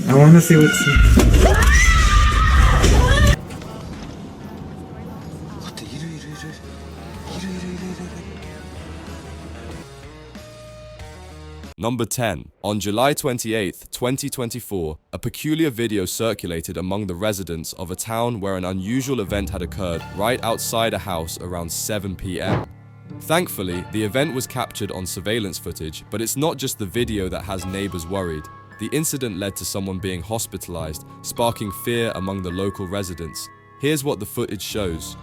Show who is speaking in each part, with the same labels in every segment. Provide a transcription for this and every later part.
Speaker 1: I wanna see what's.
Speaker 2: Number 10. On July 28, 2024, a peculiar video circulated among the residents of a town where an unusual event had occurred right outside a house around 7 p.m. Thankfully, the event was captured on surveillance footage, but it's not just the video that has neighbors worried. The incident led to someone being hospitalized, sparking fear among the local residents. Here's what the footage shows.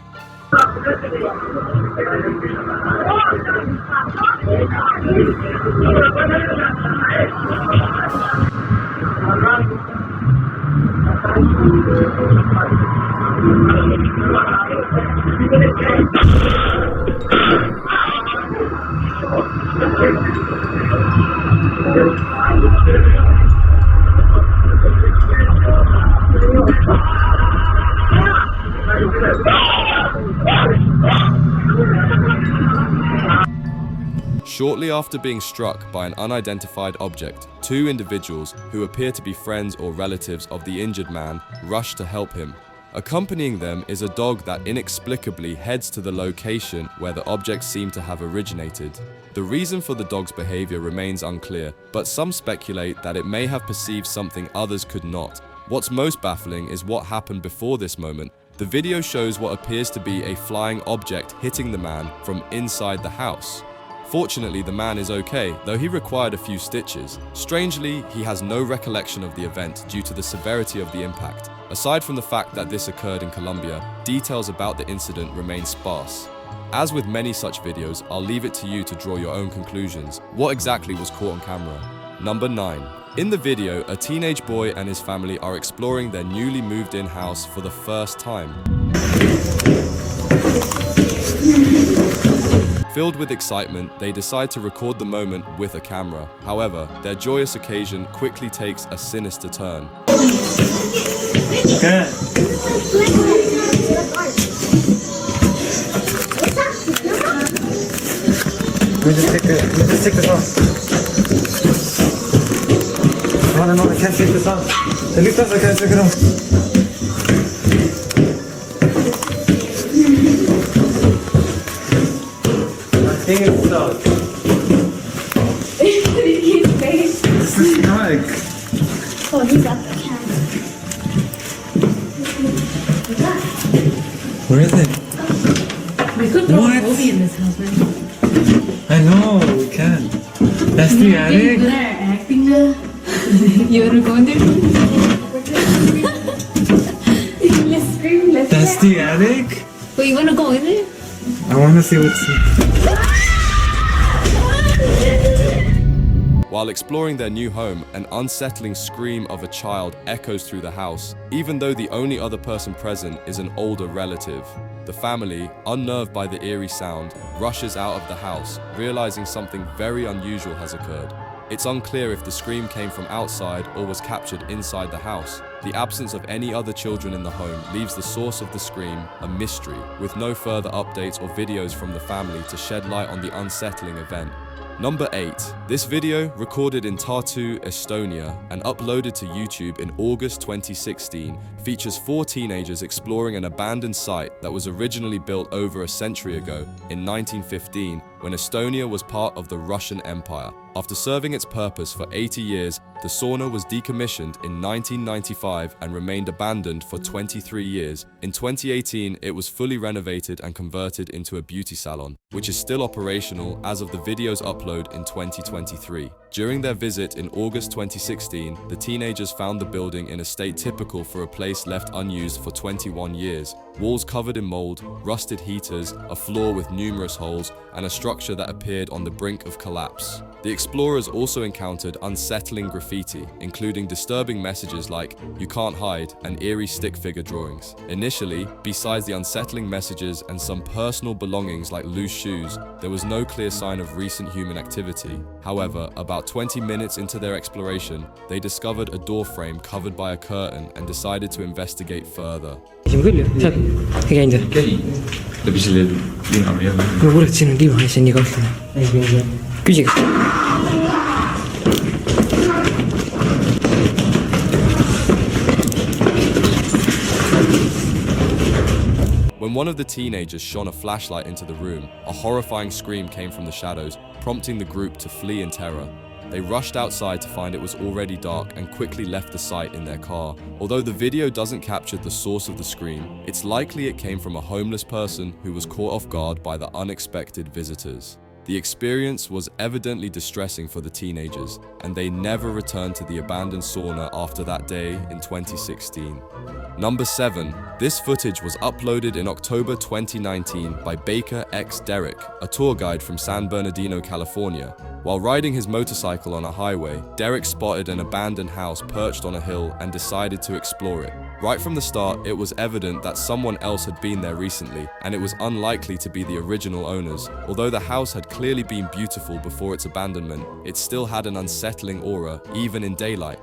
Speaker 2: Shortly after being struck by an unidentified object, two individuals, who appear to be friends or relatives of the injured man, rush to help him. Accompanying them is a dog that inexplicably heads to the location where the objects seem to have originated. The reason for the dog's behavior remains unclear, but some speculate that it may have perceived something others could not. What's most baffling is what happened before this moment. The video shows what appears to be a flying object hitting the man from inside the house. Fortunately, the man is okay, though he required a few stitches. Strangely, he has no recollection of the event due to the severity of the impact. Aside from the fact that this occurred in Colombia, details about the incident remain sparse. As with many such videos, I'll leave it to you to draw your own conclusions. What exactly was caught on camera? Number 9. In the video, a teenage boy and his family are exploring their newly moved-in house for the first time. Filled with excitement, they decide to record the moment with a camera. However, their joyous occasion quickly takes a sinister turn.
Speaker 1: We just take this off. Oh no, I can't take this off. At least I can't take it off. This is dark.
Speaker 3: Oh, he's got the camera.
Speaker 1: Where is it?
Speaker 3: We could throw
Speaker 1: What?
Speaker 3: a movie in this house, man.
Speaker 1: I know, we can. That's the
Speaker 3: You're
Speaker 1: attic?
Speaker 3: good at acting now. You wanna go in there? Let's scream, let's
Speaker 1: That's the attic?
Speaker 3: Wait, you wanna go in there?
Speaker 1: I wanna see what's.
Speaker 2: While exploring their new home, an unsettling scream of a child echoes through the house, even though the only other person present is an older relative. The family, unnerved by the eerie sound, rushes out of the house, realizing something very unusual has occurred. It's unclear if the scream came from outside or was captured inside the house. The absence of any other children in the home leaves the source of the scream a mystery, with no further updates or videos from the family to shed light on the unsettling event. Number 8. This video, recorded in Tartu, Estonia, and uploaded to YouTube in August 2016, features 4 teenagers exploring an abandoned site that was originally built over a century ago, in 1915, when Estonia was part of the Russian Empire. After serving its purpose for 80 years, the sauna was decommissioned in 1995 and remained abandoned for 23 years. In 2018, it was fully renovated and converted into a beauty salon, which is still operational as of the video's upload in 2023. During their visit in August 2016, the teenagers found the building in a state typical for a place left unused for 21 years. Walls covered in mold, rusted heaters, a floor with numerous holes, and a structure that appeared on the brink of collapse. The explorers also encountered unsettling graffiti, including disturbing messages like "You can't hide" and eerie stick figure drawings. Initially, besides the unsettling messages and some personal belongings like loose shoes, there was no clear sign of recent human activity. However, about 20 minutes into their exploration, they discovered a door frame covered by a curtain and decided to investigate further. When one of the teenagers shone a flashlight into the room, a horrifying scream came from the shadows, prompting the group to flee in terror. They rushed outside to find it was already dark and quickly left the site in their car. Although the video doesn't capture the source of the scream, it's likely it came from a homeless person who was caught off guard by the unexpected visitors. The experience was evidently distressing for the teenagers, and they never returned to the abandoned sauna after that day in 2016. Number 7. This footage was uploaded in October 2019 by Baker X Derek, a tour guide from San Bernardino, California. While riding his motorcycle on a highway, Derek spotted an abandoned house perched on a hill and decided to explore it. Right from the start, it was evident that someone else had been there recently, and it was unlikely to be the original owners. Although the house had clearly been beautiful before its abandonment, it still had an unsettling aura, even in daylight.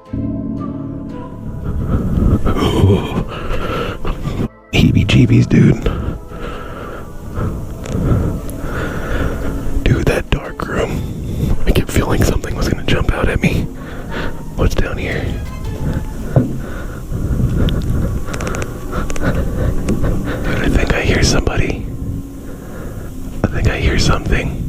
Speaker 4: Heebie-jeebies, dude. Dude, that dark room. I kept feeling something was gonna jump out at me. What's down here? Dude, I think I hear somebody. I think I hear something.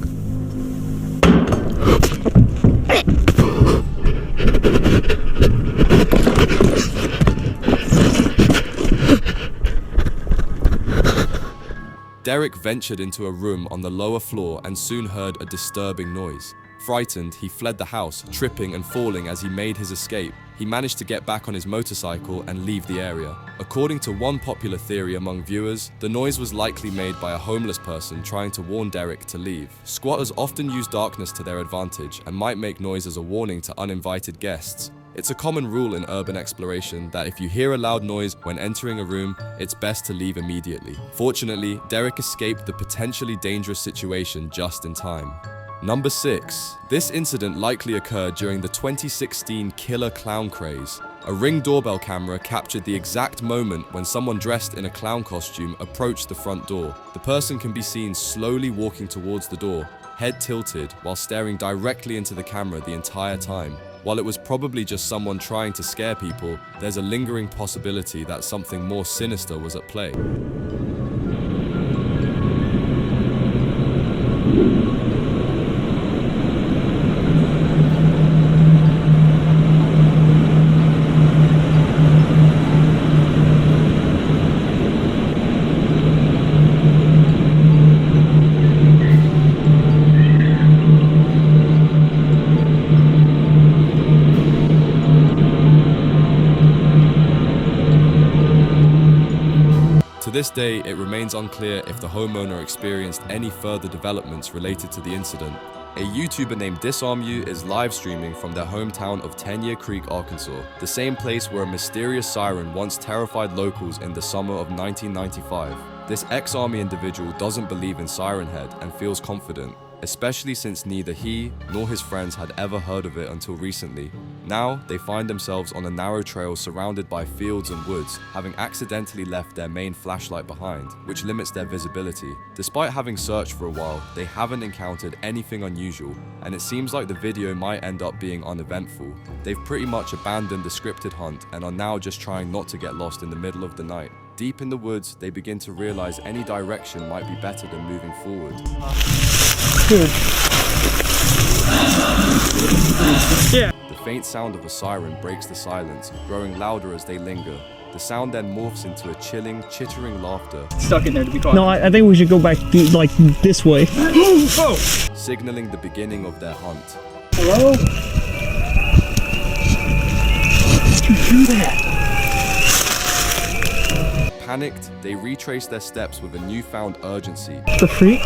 Speaker 2: Derek ventured into a room on the lower floor and soon heard a disturbing noise. Frightened, he fled the house, tripping and falling as he made his escape. He managed to get back on his motorcycle and leave the area. According to one popular theory among viewers, the noise was likely made by a homeless person trying to warn Derek to leave. Squatters often use darkness to their advantage and might make noise as a warning to uninvited guests. It's a common rule in urban exploration that if you hear a loud noise when entering a room, it's best to leave immediately. Fortunately, Derek escaped the potentially dangerous situation just in time. Number 6. This incident likely occurred during the 2016 killer clown craze. A Ring doorbell camera captured the exact moment when someone dressed in a clown costume approached the front door. The person can be seen slowly walking towards the door, head tilted, while staring directly into the camera the entire time. While it was probably just someone trying to scare people, there's a lingering possibility that something more sinister was at play. To this day, it remains unclear if the homeowner experienced any further developments related to the incident. A YouTuber named Disarm You is live streaming from their hometown of 10-Year Creek, Arkansas, the same place where a mysterious siren once terrified locals in the summer of 1995. This ex-army individual doesn't believe in Siren Head and feels confident, especially since neither he nor his friends had ever heard of it until recently. Now, they find themselves on a narrow trail surrounded by fields and woods, having accidentally left their main flashlight behind, which limits their visibility. Despite having searched for a while, they haven't encountered anything unusual, and it seems like the video might end up being uneventful. They've pretty much abandoned the scripted hunt and are now just trying not to get lost in the middle of the night. Deep in the woods, they begin to realize any direction might be better than moving forward.
Speaker 5: Yeah.
Speaker 2: The faint sound of a siren breaks the silence, growing louder as they linger. The sound then morphs into a chilling, chittering laughter,
Speaker 5: Stuck in there to be quiet.
Speaker 6: No, I think we should go back like this way.
Speaker 5: Oh!
Speaker 2: signaling the beginning of their hunt.
Speaker 5: Hello? Did you do that?
Speaker 2: Panicked, they retrace their steps with a newfound urgency,
Speaker 6: The freak?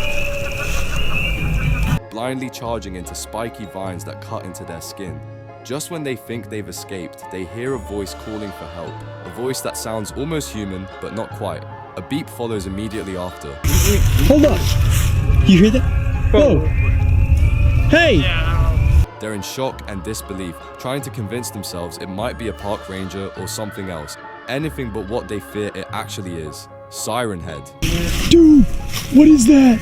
Speaker 2: blindly charging into spiky vines that cut into their skin. Just when they think they've escaped, they hear a voice calling for help. A voice that sounds almost human, but not quite. A beep follows immediately after.
Speaker 6: Hold up! You hear that? Whoa! Hey!
Speaker 2: They're in shock and disbelief, trying to convince themselves it might be a park ranger or something else. Anything but what they fear it actually is. Siren Head.
Speaker 6: Dude! What is that?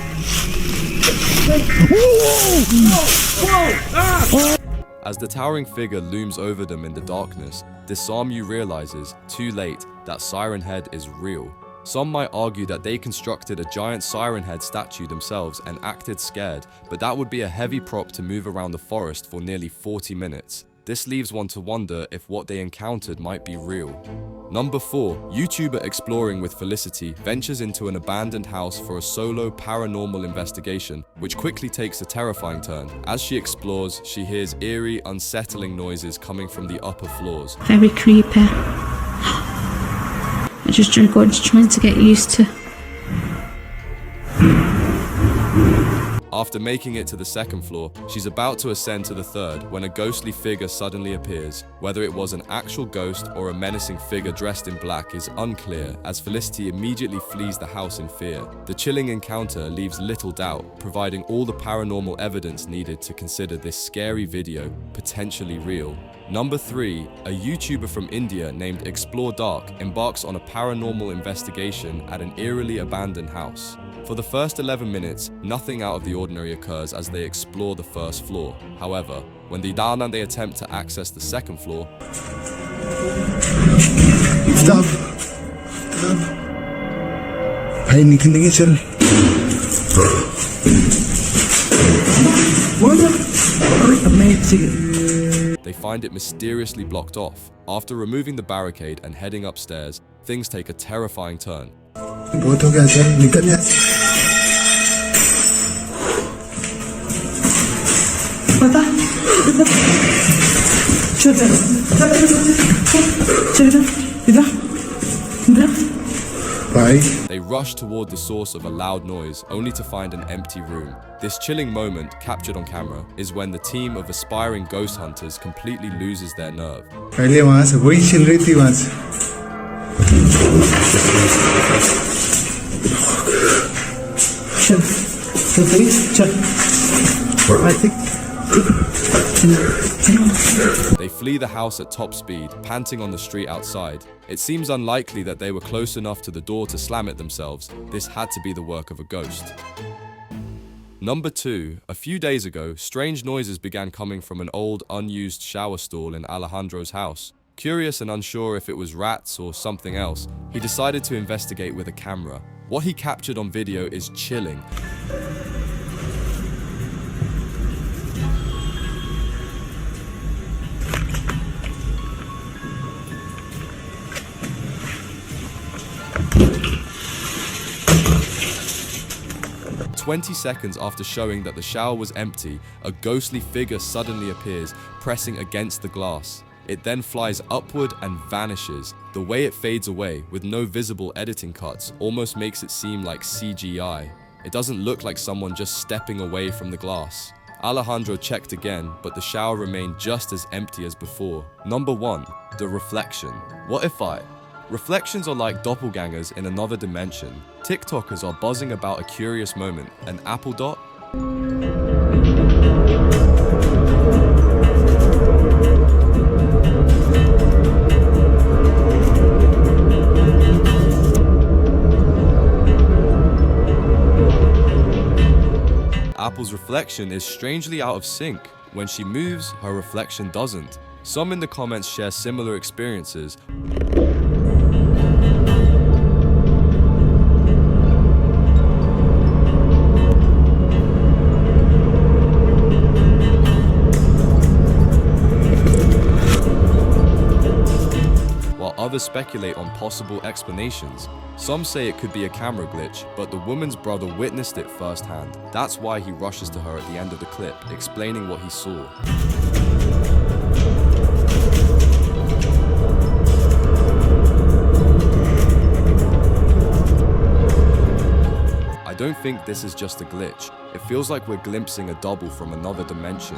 Speaker 2: As the towering figure looms over them in the darkness, Disarm You realizes, too late, that Siren Head is real. Some might argue that they constructed a giant siren head statue themselves and acted scared, but that would be a heavy prop to move around the forest for nearly 40 minutes. This leaves one to wonder if what they encountered might be real. Number 4. YouTuber Exploring with Felicity ventures into an abandoned house for a solo paranormal investigation, which quickly takes a terrifying turn. As she explores, she hears eerie, unsettling noises coming from the upper floors.
Speaker 3: Very creepy. I just trying to get used to.
Speaker 2: After making it to the second floor, she's about to ascend to the third when a ghostly figure suddenly appears. Whether it was an actual ghost or a menacing figure dressed in black is unclear, as Felicity immediately flees the house in fear. The chilling encounter leaves little doubt, providing all the paranormal evidence needed to consider this scary video potentially real. Number 3. A YouTuber from India named Explore Dark embarks on a paranormal investigation at an eerily abandoned house. For the first 11 minutes, nothing out of the ordinary occurs as they explore the first floor. However, when they attempt to access the second floor,
Speaker 7: Stop. भाई निकलेंगे चल.
Speaker 2: they find it mysteriously blocked off. After removing the barricade and heading upstairs, things take a terrifying turn.
Speaker 7: बहुत हो गया चल निकल जा.
Speaker 2: They rush toward the source of a loud noise, only to find an empty room. This chilling moment, captured on camera, is when the team of aspiring ghost hunters completely loses their nerve.
Speaker 7: पहले वहाँ से वही चल रही थी वहाँ से.
Speaker 2: They flee the house at top speed, panting on the street outside. It seems unlikely that they were close enough to the door to slam it themselves. This had to be the work of a ghost. Number 2. A few days ago, strange noises began coming from an old, unused shower stall in Alejandro's house. Curious and unsure if it was rats or something else, he decided to investigate with a camera. What he captured on video is chilling. "20 seconds after showing that the shower was empty, a ghostly figure suddenly appears, pressing against the glass. It then flies upward and vanishes. The way it fades away, with no visible editing cuts, almost makes it seem like CGI. It doesn't look like someone just stepping away from the glass." Alejandro checked again, but the shower remained just as empty as before. Number 1. The reflection. What if Reflections are like doppelgangers in another dimension. TikTokers are buzzing about a curious moment, an apple dot. Apple's reflection is strangely out of sync. When she moves, her reflection doesn't. Some in the comments share similar experiences. Others speculate on possible explanations. Some say it could be a camera glitch, but the woman's brother witnessed it firsthand. That's why he rushes to her at the end of the clip, explaining what he saw. I don't think this is just a glitch. It feels like we're glimpsing a double from another dimension.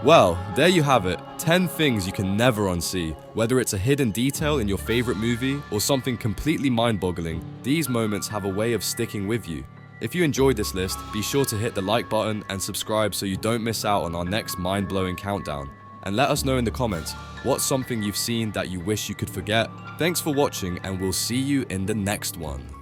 Speaker 2: Well, there you have it. 10 things you can never unsee. Whether it's a hidden detail in your favorite movie or something completely mind-boggling, these moments have a way of sticking with you. If you enjoyed this list, be sure to hit the like button and subscribe so you don't miss out on our next mind-blowing countdown. And let us know in the comments, what's something you've seen that you wish you could forget? Thanks for watching, and we'll see you in the next one.